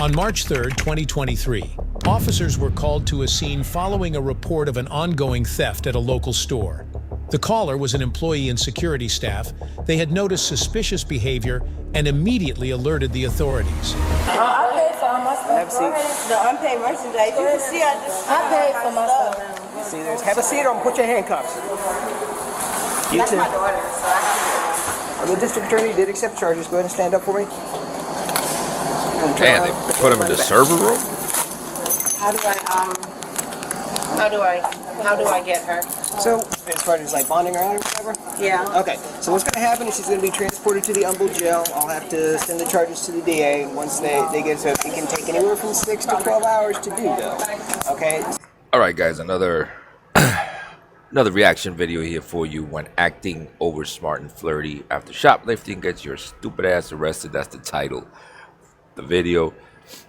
On March 3, 2023, officers were called to a scene following a report of an ongoing theft at a local store. The caller was an employee and security staff. They had noticed suspicious behavior and immediately alerted the authorities. I paid for all my stuff. The unpaid merchandise. You can see I paid for my stuff. See, there's have a seat or put your handcuffs. You That's too. my daughter, so I have to. The district attorney did accept charges. Go ahead and stand up for me. Man, they put him in the server room? How do I get her? So, as far as like bonding her out or whatever? Yeah. Okay, so what's going to happen is she's going to be transported to the Humboldt jail. I'll have to send the charges to the DA. Once they get so it can take anywhere from 6 to 12 hours to do though. Okay? Alright guys, another reaction video here for you. When acting over smart and flirty after shoplifting gets your stupid ass arrested. That's the title of the video.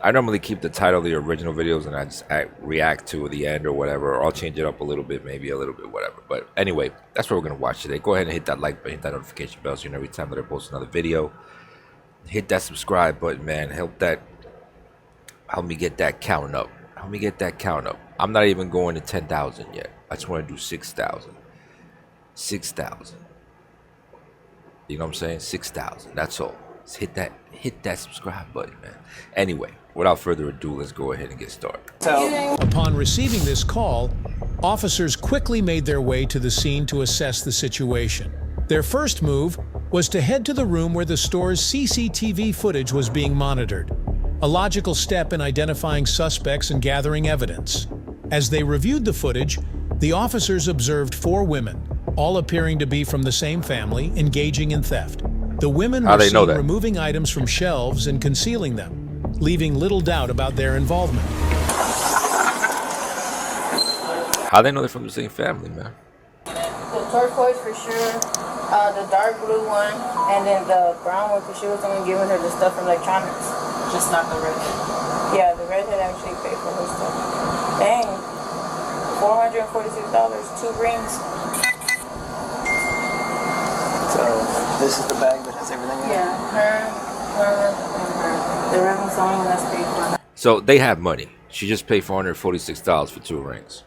I normally keep the title of the original videos and I just react to the end or whatever, or I'll change it up a little bit, maybe a little bit, whatever. But anyway, that's what we're going to watch today. Go ahead and hit that like button, hit that notification bell so you know every time that I post another video. Hit that subscribe button, man. Help me get that count up. Help me get that count up. I'm not even going to 10,000 yet. I just want to do 6,000. 6,000. You know what I'm saying? 6,000. That's all. Just hit that subscribe button, man. Anyway, without further ado, let's go ahead and get started. So, Upon receiving this call, officers quickly made their way to the scene to assess the situation. Their first move was to head to the room where the store's CCTV footage was being monitored, a logical step in identifying suspects and gathering evidence. As they reviewed the footage, the officers observed 4 women, all appearing to be from the same family, engaging in theft. The women were seen removing items from shelves and concealing them, leaving little doubt about their involvement. How they know they're from the same family, man? The turquoise for sure, the dark blue one, and then the brown one for sure was someone giving her the stuff from electronics. Just not the redhead. Yeah, the redhead actually paid for her stuff. Dang. $446, 2 rings. so this is the bag that has everything in it? Yeah, her, and her. The ring is the only one that's paid for her. So they have money. She just paid $446 for 2 rings.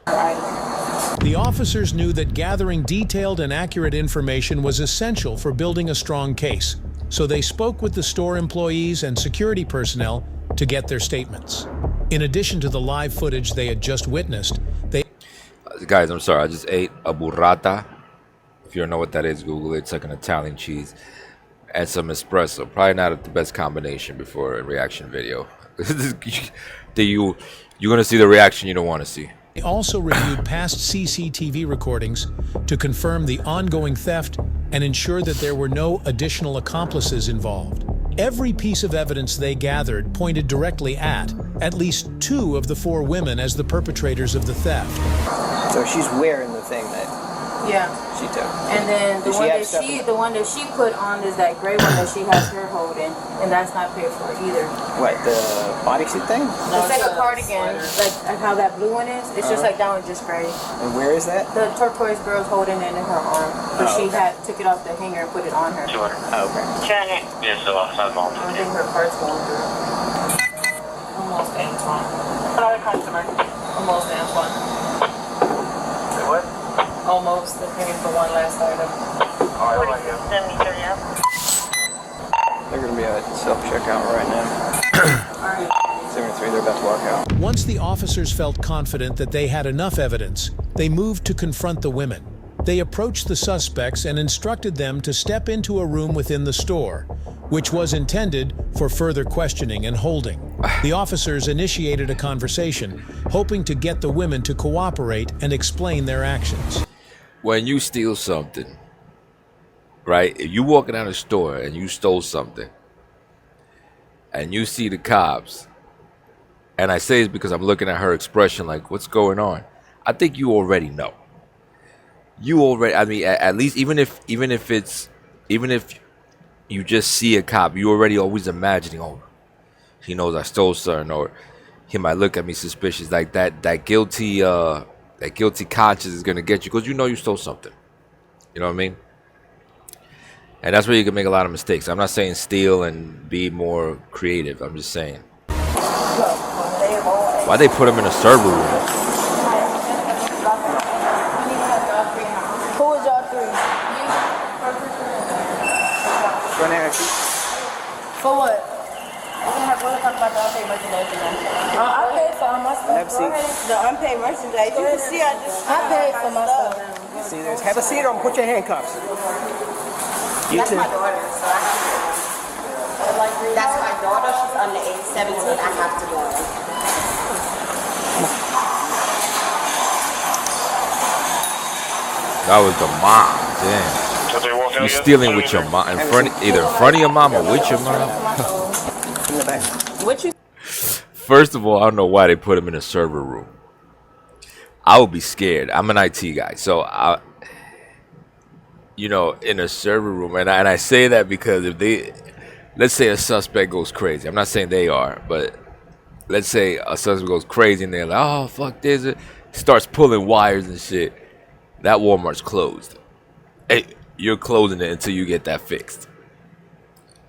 The officers knew that gathering detailed and accurate information was essential for building a strong case, so they spoke with the store employees and security personnel to get their statements. In addition to the live footage they had just witnessed, they... Guys, I'm sorry, I just ate a burrata. If you don't know what that is, Google it. It's like an Italian cheese and some espresso. Probably not the best combination before a reaction video. You're gonna see the reaction you don't want to see. They also reviewed past CCTV recordings to confirm the ongoing theft and ensure that there were no additional accomplices involved. Every piece of evidence they gathered pointed directly at least 2 of the 4 women as the perpetrators of the theft. So she's wearing the thing that Yeah. she took. And then the one that she put on is that gray one that she has her holding, and that's not paid for either. What, the bodysuit thing? It's like a cardigan, like how that blue one is. It's just like that one, just gray. And where is that? The turquoise girl's holding it in her arm, but she took it off the hanger and put it on her. Sure. Oh, okay. Janet. Yes, so I'll have all I think her part's going through. Almost Antoine. Another customer. Almost Antoine. Say what? Almost. They're paying for one last item. All right, send me 30 up. They're going to be at self-checkout right now. Alright. 73, they're about to walk out. Once the officers felt confident that they had enough evidence, they moved to confront the women. They approached the suspects and instructed them to step into a room within the store, which was intended for further questioning and holding. The officers initiated a conversation, hoping to get the women to cooperate and explain their actions. When you steal something, right? If you walking down a store and you stole something, and you see the cops, and I say it's because I'm looking at her expression like, what's going on? I think you already know. I mean, at least even if you just see a cop, you already always imagining, oh, he knows I stole something, or he might look at me suspicious. Like that guilty conscience is gonna get you because you know you stole something. You know what I mean? And that's where you can make a lot of mistakes. I'm not saying steal and be more creative. I'm just saying. Why they put him in a server room? Who is y'all three? Run there, Ashley. For what? We'll talk about the unpaid merchandise. I paid for all my stuff. Have a seat. The unpaid merchandise. You can see I just paid for my stuff. See, there's have a seat or put your handcuffs. You That's too. my daughter, so I have to go. That's my daughter. She's under age 17. I have to go. That was the mom. Damn. You stealing with your mom, either in front of your mom or with your mom. In the back. What you? First of all, I don't know why they put him in a server room. I would be scared. I'm an IT guy, so in a server room, and I say that because if let's say a suspect goes crazy. I'm not saying they are, but let's say a suspect goes crazy and they're like, oh fuck this, starts pulling wires and shit. That Walmart's closed. Hey, you're closing it until you get that fixed.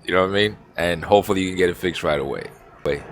You know what I mean? And hopefully you can get it fixed right away. Wait.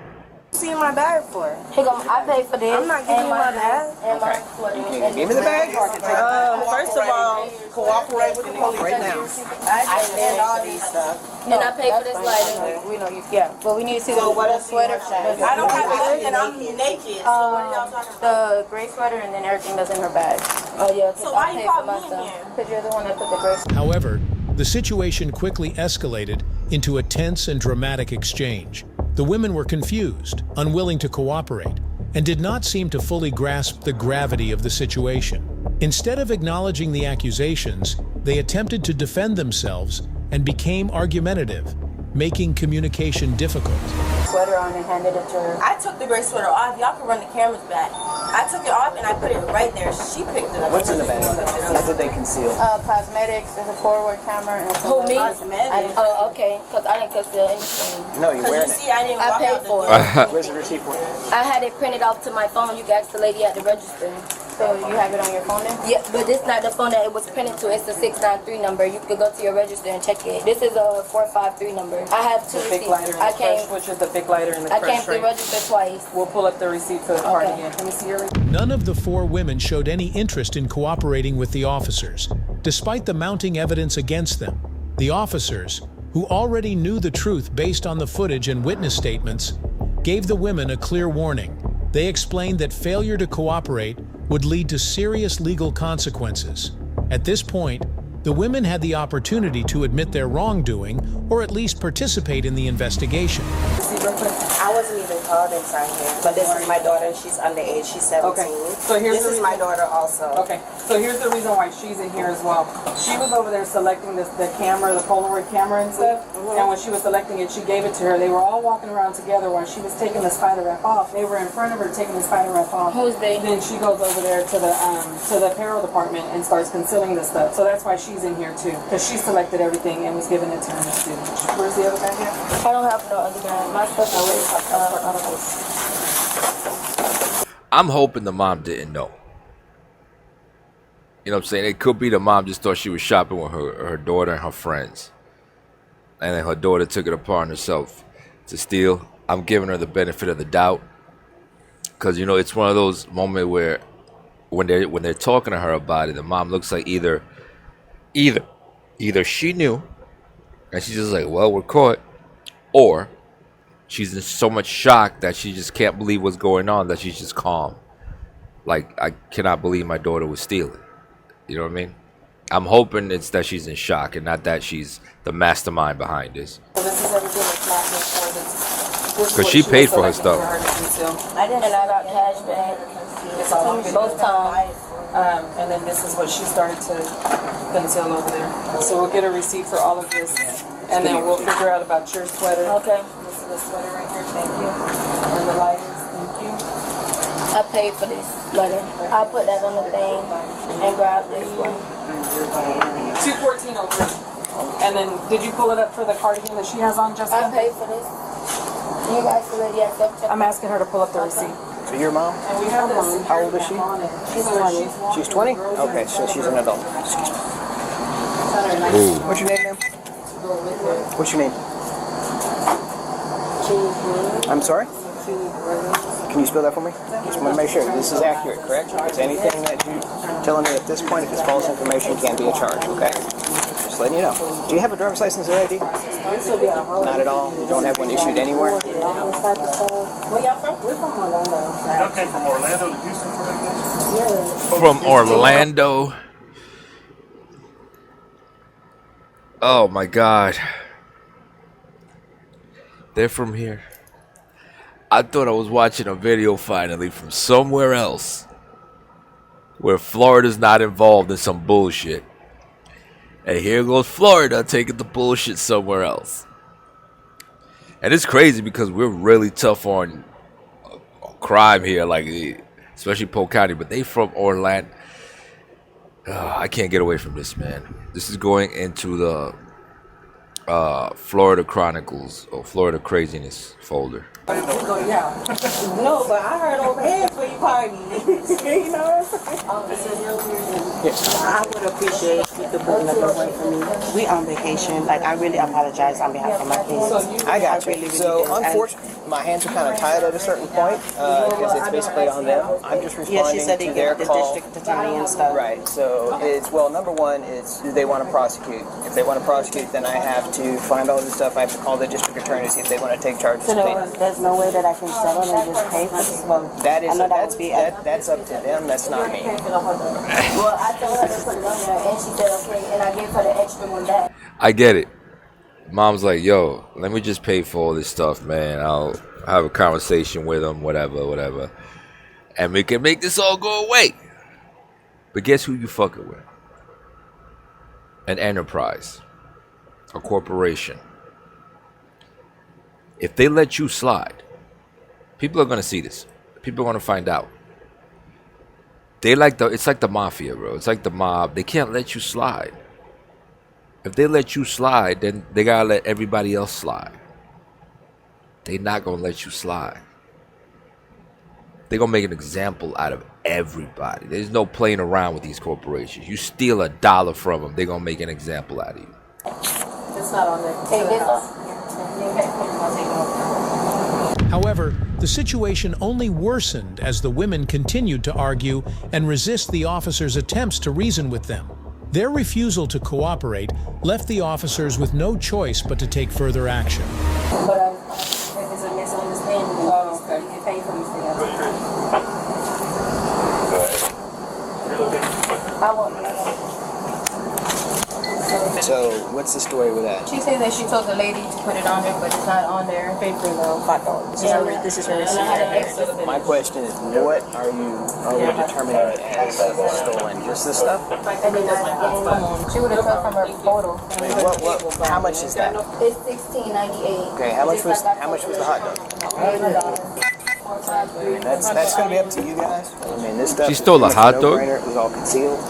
See my bag for? Here go. I paid for this. I'm not giving you my bag. And my sweater. Give me the bag. First of all, cooperate with the police Right now. I did all these stuff. And I paid for this lighter. We know you. Yeah, but we need to see So what the else do you sweater. have? I don't have nothing, and I'm naked. So what are y'all talking about? The gray sweater and then everything that's in her bag. Oh yeah. So why you call me in stuff. here? Because you're the one that put the gray. However, the situation quickly escalated into a tense and dramatic exchange. The women were confused, unwilling to cooperate, and did not seem to fully grasp the gravity of the situation. Instead of acknowledging the accusations, they attempted to defend themselves and became argumentative, making communication difficult. Sweater on and handed it to her. I took the gray sweater off. Y'all can run the cameras back. I took it off and I put it right there. She picked it up. What's in the bag? What did they conceal? Cosmetics, there's a forward camera, and Who, me? Cosmetics. Oh, okay. Because I didn't conceal anything. No, you're Because wearing you see, it. I didn't I walk paid out the for door. it. Where's the receipt for it? I had it printed off to my phone. You can ask the lady at the register. So you have it on your phone then? Yeah, but this not the phone that it was printed to. It's the 693 number. You could go to your register and check it. This is a 453 number. I have two The fake lighter receipts. and the fresh, which is the fake lighter and the I fresh came to the drink. register twice. We'll pull up the receipt for the card Okay. again. Let me see your None of the four women showed any interest in cooperating with the officers, despite the mounting evidence against them. The officers, who already knew the truth based on the footage and witness statements, gave the women a clear warning. They explained that failure to cooperate would lead to serious legal consequences. At this point, the women had the opportunity to admit their wrongdoing or at least participate in the investigation. I wasn't even called inside here. But this is my daughter. She's underage. She's 17. Okay. So here's this the is my reason- daughter also. Okay, so here's the reason why she's in here as well. She was over there selecting the camera, the Polaroid camera and stuff, and when she was selecting it, she gave it to her. They were all walking around together while she was taking the spider wrap off. They were in front of her taking the spider wrap off. Who's they? Then she goes over there to the apparel department and starts concealing the stuff. So that's why she's in here too, because she selected everything and was giving it to her student. Where's the other guy here? I don't have no other brand. My stuff is I'm hoping the mom didn't know. You know what I'm saying? It could be the mom just thought she was shopping with her daughter and her friends. And then her daughter took it upon herself to steal. I'm giving her the benefit of the doubt. Because, it's one of those moments where when they're talking to her about it, the mom looks like either she knew and she's just like, well, we're caught, or she's in so much shock that she just can't believe what's going on that she's just calm. Like, I cannot believe my daughter was stealing. You know what I mean? I'm hoping it's that she's in shock and not that she's the mastermind behind this. So this is everything that's not for this. Because she paid for her stuff. I didn't, and I got cash back. It's all on video. Both times. And then this is what she started to conceal over there. So we'll get a receipt for all of this, and then we'll figure out about your sweater. Okay. This is the sweater right here. Thank you. And the lighters. Thank you. I paid for this letter. I put that on the thing and grabbed this one. 214 over. And then did you pull it up for the cardigan that she has on, I Jessica? paid for this. You guys already accepted. I'm asking her to pull up the receipt. So your mom? And we have this. How old is she? She's 20. She's 20? Okay, so she's an adult. Excuse me. Ooh. What's your name, ma'am? What's your name? I'm sorry? Can you spell that for me? Just want to make sure this is accurate, correct? Is anything that you're telling me at this point, if it's false information, can be a charge, okay? Just letting you know. Do you have a driver's license or ID? Not at all? You don't have one issued anywhere? Where y'all from? We're from Orlando. Okay, from Orlando to Houston for vacation? Yeah. From Orlando. Oh my God. They're from here. I thought I was watching a video finally from somewhere else where Florida's not involved in some bullshit. And here goes Florida taking the bullshit somewhere else. And it's crazy because we're really tough on crime here, like especially Polk County, but they from Orlando. I can't get away from this, man. This is going into the Florida Chronicles or Florida Craziness folder. No, but I heard over here for you party. You know what I'm saying? I would appreciate if you could bring them away from me. We on vacation. Like, I really apologize on behalf of my kids. I got you. really, really So, do. unfortunately, my hands are kind of tied at a certain point because it's basically on them. I'm just Yeah, she responding said they to their get the call. district attorney and stuff. Right. So it's, well, number one is, do they want to prosecute? If they want to prosecute, then I have to find all this stuff. I have to call the district attorney to see if they want to take charges. So there's no way that I can settle and just pay for this. Well, That is I know that that's would be that's up to them. That's not me. Well, I told her to put it on there, and she said okay, and I gave her the extra one back. I get it. Mom's like, yo, let me just pay for all this stuff, man. I'll have a conversation with them, whatever. And we can make this all go away. But guess who you fucking with? An enterprise. A corporation. If they let you slide, people are going to see this. People are going to find out. It's like the mafia, bro. It's like the mob. They can't let you slide. If they let you slide, then they got to let everybody else slide. They're not going to let you slide. They're going to make an example out of everybody. There's no playing around with these corporations. You steal $1 from them, they're going to make an example out of you. It's not on there. Take this off. However, the situation only worsened as the women continued to argue and resist the officers' attempts to reason with them. Their refusal to cooperate left the officers with no choice but to take further action. But if it's a misunderstanding, you get paid for these things. I want So what's the story with that? She said that she told the lady to put it on there, but it's not on there. Paid for the hot dog. This is her And I had an receipt. extra. My question is, what are we determining as stolen? Just the stuff? And then she would have took from her photo. How much is that? It's $16.98. Okay, how much was the hot dog? That's gonna be up to you guys. I mean, this stuff. She stole a hot dog? It was all concealed.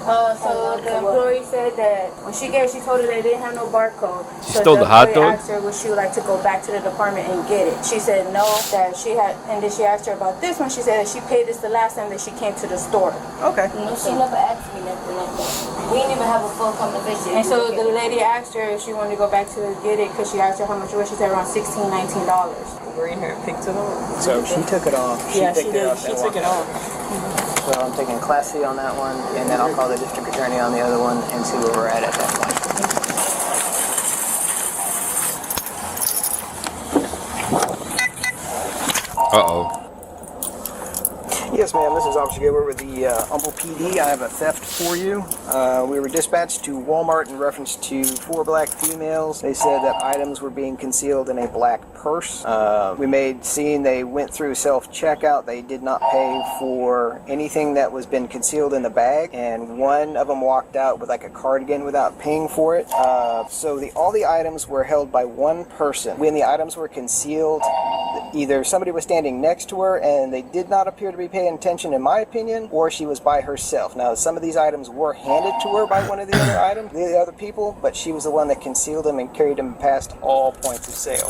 So the employee said that when she told her they didn't have no barcode. She stole the hot dog? Asked her would she like to go back to the department and get it. She said no, that she had, and then she asked her about this one. She said that she paid this the last time that she came to the store. Okay. No, she never asked me nothing like that. We didn't even have a full conversation. And so the lady asked her if she wanted to go back to get it because she asked her how much it was. She said around $16, $19. Green hair picked it up. So she took it off. Yeah, she picked it did. up She and took walked it out. off. So I'm taking Class C on that one, and then I'll call the district attorney on the other one and see where we're at that point. Uh-oh. Yes, ma'am. This is Officer Gilbert with the Humble PD. I have a theft for you. We were dispatched to Walmart in reference to 4 black females. They said that items were being concealed in a black purse. We made scene. They went through self-checkout. They did not pay for anything that was been concealed in the bag, and one of them walked out with like a cardigan without paying for it. So all the items were held by one person. When the items were concealed, either somebody was standing next to her and they did not appear to be paying attention, in my opinion, or she was by herself. Now, some of these items were handed to her by one of the other people, but she was the one that concealed them and carried them past all points of sale.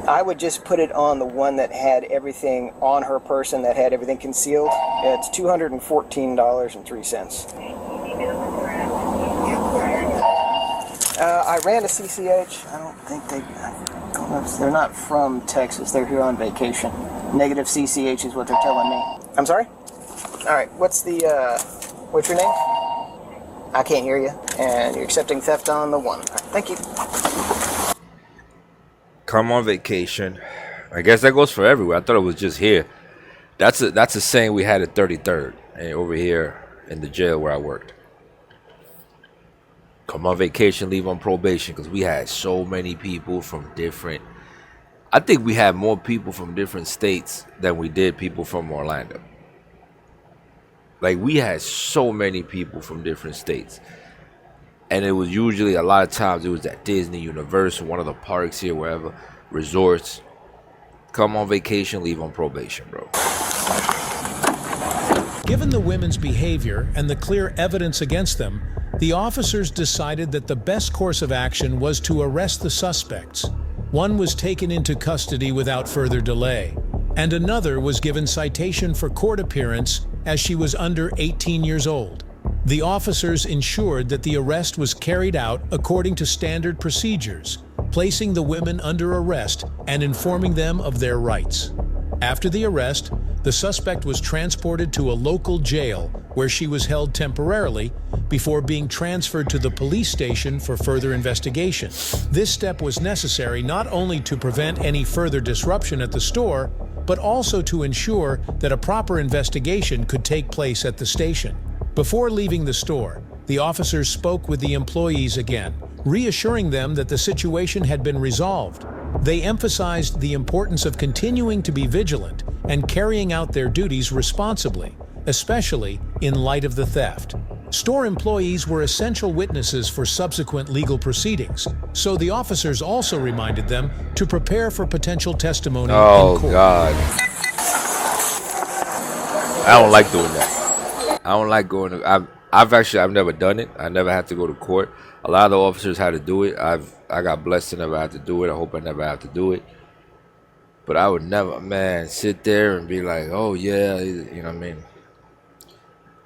I would just put it on the one that had everything on her person, that had everything concealed. It's $214.03. I ran a CCH. I don't think I don't know if they're not from Texas. They're here on vacation. Negative CCH is what they're telling me. I'm sorry? All right, what's your name? I can't hear you. And you're accepting theft on the 1. All right, thank you. Come on vacation. I guess that goes for everywhere. I thought it was just here. That's a saying we had at 33rd and over here in the jail where I worked. Come on vacation, leave on probation, because we had so many people from different. I think we had more people from different states than we did people from Orlando. Like, we had so many people from different states. And it was usually, a lot of times, it was at Disney, Universal, one of the parks here, wherever, resorts. Come on vacation, leave on probation, bro. Given the women's behavior and the clear evidence against them, the officers decided that the best course of action was to arrest the suspects. One was taken into custody without further delay, and another was given citation for court appearance as she was under 18 years old. The officers ensured that the arrest was carried out according to standard procedures, placing the women under arrest and informing them of their rights. After the arrest, the suspect was transported to a local jail where she was held temporarily before being transferred to the police station for further investigation. This step was necessary not only to prevent any further disruption at the store, but also to ensure that a proper investigation could take place at the station. Before leaving the store, the officers spoke with the employees again, reassuring them that the situation had been resolved. They emphasized the importance of continuing to be vigilant and carrying out their duties responsibly, especially in light of the theft. Store employees were essential witnesses for subsequent legal proceedings, so the officers also reminded them to prepare for potential testimony in court. Oh, God. I don't like doing that. I don't like going to... I've never done it. I never had to go to court. A lot of the officers had to do it. I got blessed to never have to do it. I hope I never have to do it. But I would never, man, sit there and be like, oh, yeah, you know what I mean?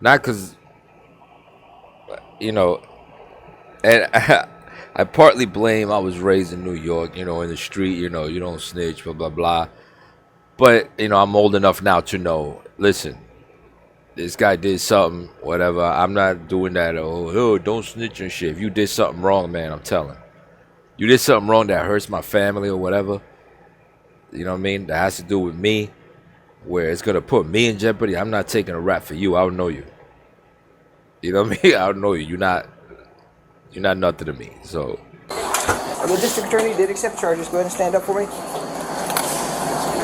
Not because, you know, and I partly blame I was raised in New York, you know, in the street, you know, you don't snitch, blah, blah, blah. But, you know, I'm old enough now to know, listen, this guy did something, whatever. I'm not doing that. Oh, don't snitch and shit. If you did something wrong, man, I'm telling. You did something wrong that hurts my family or whatever. You know what I mean? That has to do with me, where it's gonna put me in jeopardy. I'm not taking a rap for you. I don't know you. You know what I mean? I don't know you. You're not nothing to me. So. The district attorney did accept charges. Go ahead and stand up for me.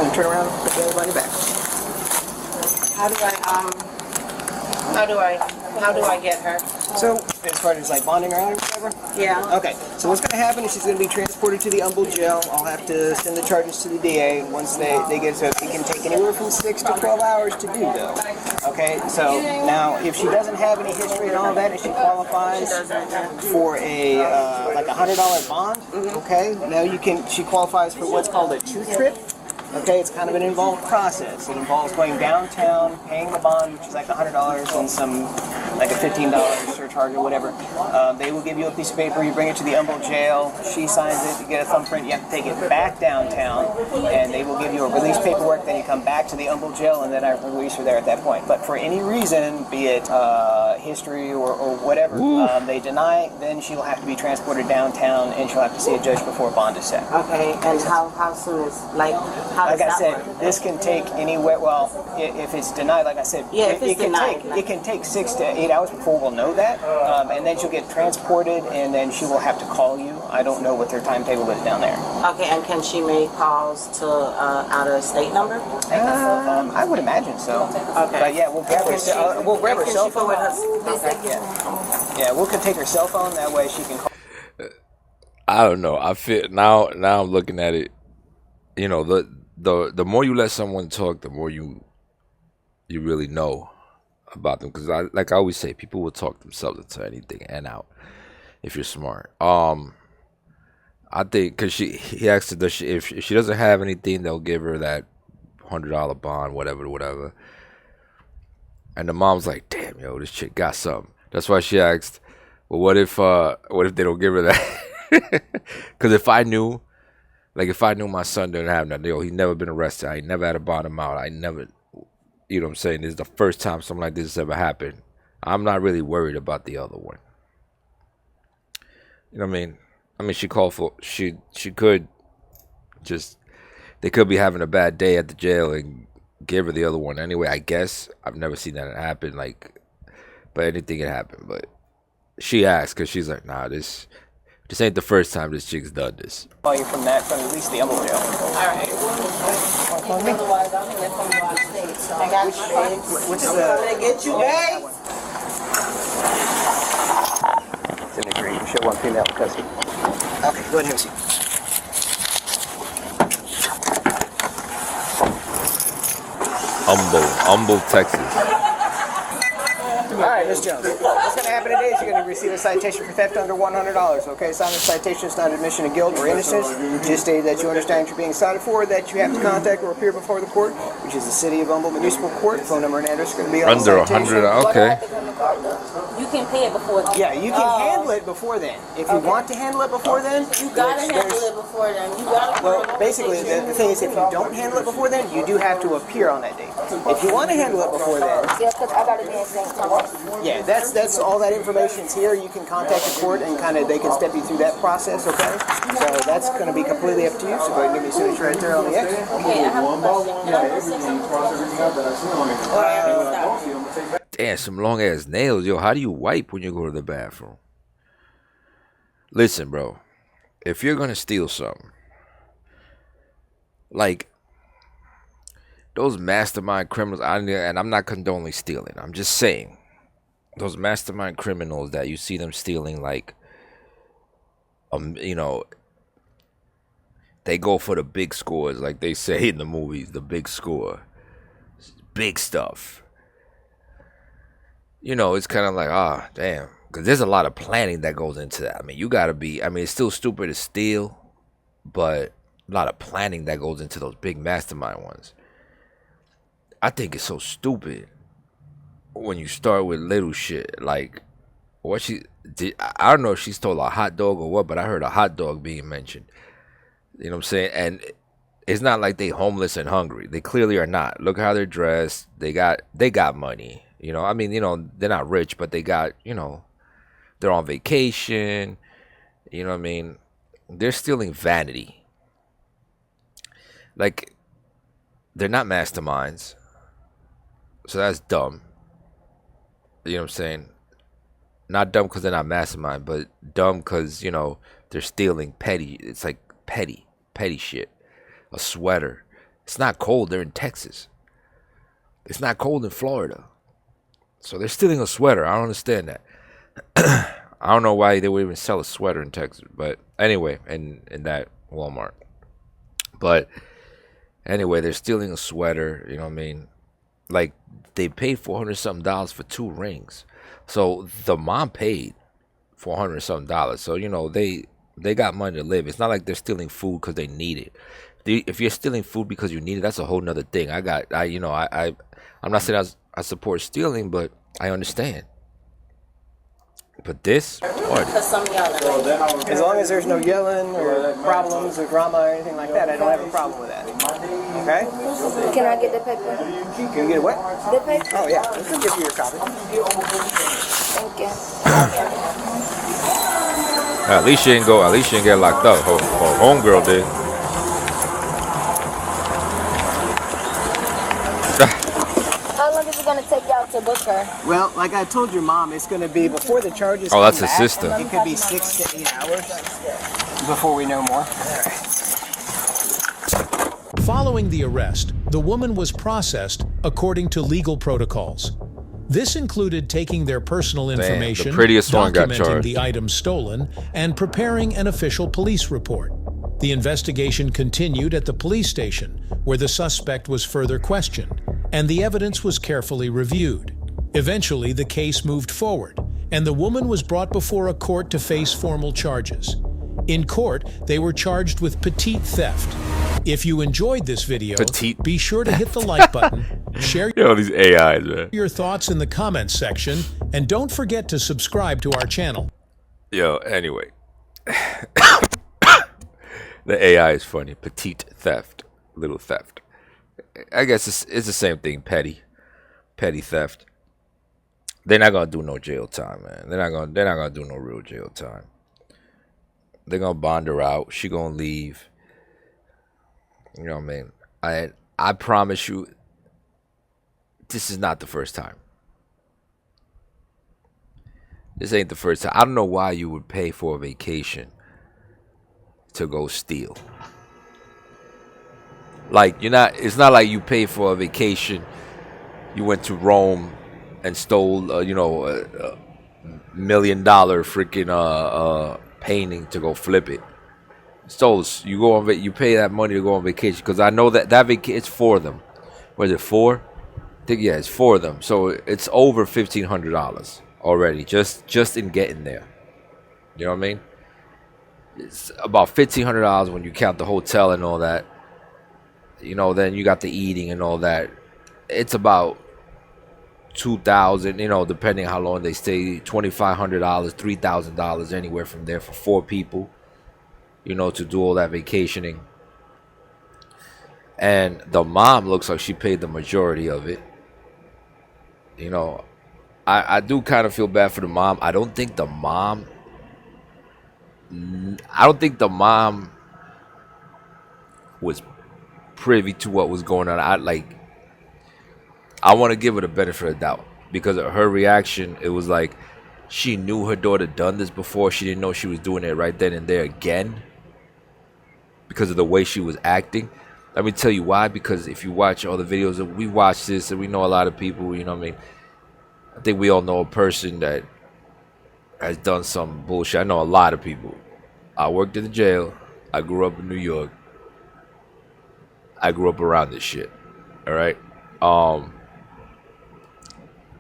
And turn around. Put everybody back. How do I get her? So, as far as like bonding around or whatever? Yeah. Okay, so what's going to happen is she's going to be transported to the Humboldt jail. I'll have to send the charges to the DA once they get it. So it can take anywhere from 6 to 12 hours to do, though. Okay, so now if she doesn't have any history and all that, and she qualifies for a like $100 bond, okay, now she qualifies for what's called a 2-trip. Okay, it's kind of an involved process. It involves going downtown, paying the bond, which is like $100 and some, like a $15 surcharge or whatever. They will give you a piece of paper, you bring it to the Humboldt jail, she signs it, you get a thumbprint, you have to take it back downtown, and they will give you a release paperwork, then you come back to the Humboldt jail, and then I release her there at that point. But for any reason, be it history or whatever, they deny, then she'll have to be transported downtown, and she'll have to see a judge before bond is set. Okay, and how soon is, like I said, this can take anywhere. Well, if it's denied, like I said, it can take 6 to 8 hours before we'll know that, and then she'll get transported, and then she will have to call you. I don't know what their timetable is down there. Okay, and can she make calls to out of state number? I would imagine so. Okay, but yeah, we'll grab her cell phone. Yeah, we'll take her cell phone. That way she can call. I don't know. I feel now I'm looking at it. You know, the more you let someone talk, the more you really know about them. Because I always say, people will talk themselves into anything and out if you're smart. I think because he asked her, if she doesn't have anything, they'll give her that $100 bond, whatever. And the mom's like, damn, yo, this chick got something. That's why she asked, Well, what if they don't give her that? Because if I knew my son didn't have nothing, yo, he's never been arrested. I never had to bond him out. I never, you know what I'm saying? This is the first time something like this has ever happened. I'm not really worried about the other one. You know what I mean? I mean, she could just, they could be having a bad day at the jail and give her the other one anyway. I guess I've never seen that happen. Like, but anything can happen. But she asked because she's like, nah, this ain't the first time this chick's done this. Call you from that, from at least the Humble jail. Alright. Otherwise, I'm gonna let them go out of state. So I got you, babe. Which is I'm gonna get you, babe. It's in the green. Show one female in custody. Okay, go ahead and have a seat. Humble, Texas. All right, Ms. Jones. What's going to happen today is you're going to receive a citation for theft under $100. Okay, signing citation is not admission of guilt or innocence. Just state that you understand what you're being cited for, that you have to contact or appear before the court, which is the City of Humble Municipal Court. Phone number and address are going to be on Under the citation. 100, okay. you can pay it before then. Yeah, you can handle it before then. If you want to handle it before then, You gotta handle it before then. You gotta. well, basically, the thing is, if you don't handle it before then, you do have to appear on that date. If you want to handle it before then, Yeah, because I gotta be in St. Thomas. yeah, that's all that information's here. You can contact the court and kind of they can step you through that process, okay? So that's going to be completely up to you. So go ahead and give me a signature right there on the X. Okay, I have a question. Damn, some long ass nails. Yo, how do you wipe when you go to the bathroom? Listen, bro. If you're gonna steal something, like those mastermind criminals, and I'm not condoning stealing. I'm just saying, those mastermind criminals that you see them stealing, like, you know, they go for the big scores, like they say in the movies, the big score, big stuff. You know, it's kind of like, damn, because there's a lot of planning that goes into that. I mean, you gotta be. I mean, it's still stupid to steal, but a lot of planning that goes into those big mastermind ones. I think it's so stupid when you start with little shit like what she did. I don't know if she stole a hot dog or what, but I heard a hot dog being mentioned. You know what I'm saying? And it's not like they homeless and hungry. They clearly are not. Look how they're dressed. They got money. You know, I mean, you know, they're not rich, but they got, you know, they're on vacation. You know what I mean? They're stealing vanity. Like, they're not masterminds. So that's dumb. You know what I'm saying? Not dumb because they're not mastermind, but dumb because, you know, they're stealing petty. It's like petty shit. A sweater. It's not cold. They're in Texas. It's not cold in Florida. So they're stealing a sweater. I don't understand that. I don't know why they would even sell a sweater in Texas. But anyway, in that Walmart. But anyway, they're stealing a sweater. You know what I mean? Like, they paid $400-something for 2 rings. So the mom paid $400-something. So, you know, they got money to live. It's not like they're stealing food because they need it. If you're stealing food because you need it, that's a whole nother thing. I'm not saying I support stealing, but I understand. But this, Because some of y'all are like, As long as there's no yelling or problems or drama or anything like that, I don't have a problem with that. Okay? can I get the paper? Can you get what? The paper? Oh yeah, we can give you your copy. Thank you. at least she didn't get locked up. Her homegirl did. How long is it going to take y'all to book her? Well, like I told your mom, it's going to be before the charges Oh, that's come his back, sister. It could be 6 to 8 hours before we know more. Following the arrest, the woman was processed according to legal protocols. This included taking their personal information, prettiest one got documenting charged. the items stolen, and preparing an official police report. The investigation continued at the police station, where the suspect was further questioned, and the evidence was carefully reviewed. Eventually, the case moved forward, and the woman was brought before a court to face formal charges. In court, they were charged with petite theft. If you enjoyed this video, Petite be sure to hit the like button, share Yo, these AIs, man. your thoughts in the comments section, and don't forget to subscribe to our channel. Yo, anyway. The AI is funny. Petite theft. Little theft. I guess it's the same thing. Petty theft. They're not gonna do no jail time, man. They're not gonna do no real jail time. They're gonna bond her out. She gonna leave. You know what I mean? I promise you, this is not the first time. This ain't the first time. I don't know why you would pay for a vacation to go steal. Like it's not like you pay for a vacation. You went to Rome and stole, $1 million freaking painting to go flip it. So you go on, you pay that money to go on vacation because I know that it's for them. Was it four? I think it's for them. So it's over $1,500 already just in getting there. You know what I mean? It's about $1,500 when you count the hotel and all that. Then you got the eating and all that. It's about $2,000. Depending how long they stay, $2,500, $3,000, anywhere from there for 4 people. To do all that vacationing. And the mom looks like she paid the majority of it. I do kind of feel bad for the mom. I don't think the mom was privy to what was going on. I want to give her the benefit of the doubt because of her reaction. It was like she knew her daughter done this before. She didn't know she was doing it right then and there again because of the way she was acting. Let me tell you why. Because if you watch all the videos, we watch this and we know a lot of people, you know what I mean? I think we all know a person that has done some bullshit. I know a lot of people. I worked in the jail. I grew up in New York. I grew up around this shit. All right?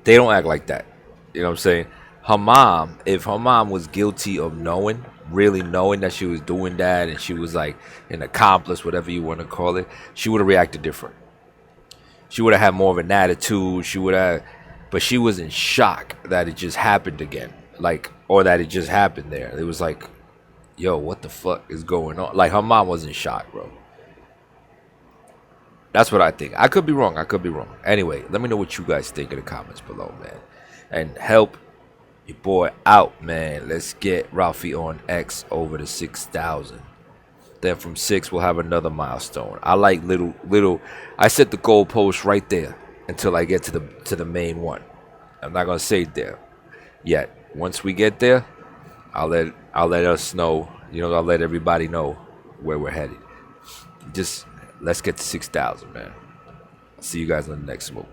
They don't act like that. You know what I'm saying? Her mom, if her mom was guilty of really knowing that she was doing that and she was like an accomplice, whatever you want to call it, she would have reacted different. She would have had more of an attitude. But she was in shock that it just happened again. Or that it just happened there. It was like, yo, what the fuck is going on? Like, her mom was in shock, bro. That's what I think. I could be wrong. Anyway, let me know what you guys think in the comments below, man. And help your boy out, man. Let's get Ralphie on X over to 6,000. Then from 6, we'll have another milestone. I like little. I set the goalpost right there until I get to the main one. I'm not gonna say it there yet. Once we get there, I'll let us know. I'll let everybody know where we're headed. Just let's get to 6,000, man. See you guys on the next one.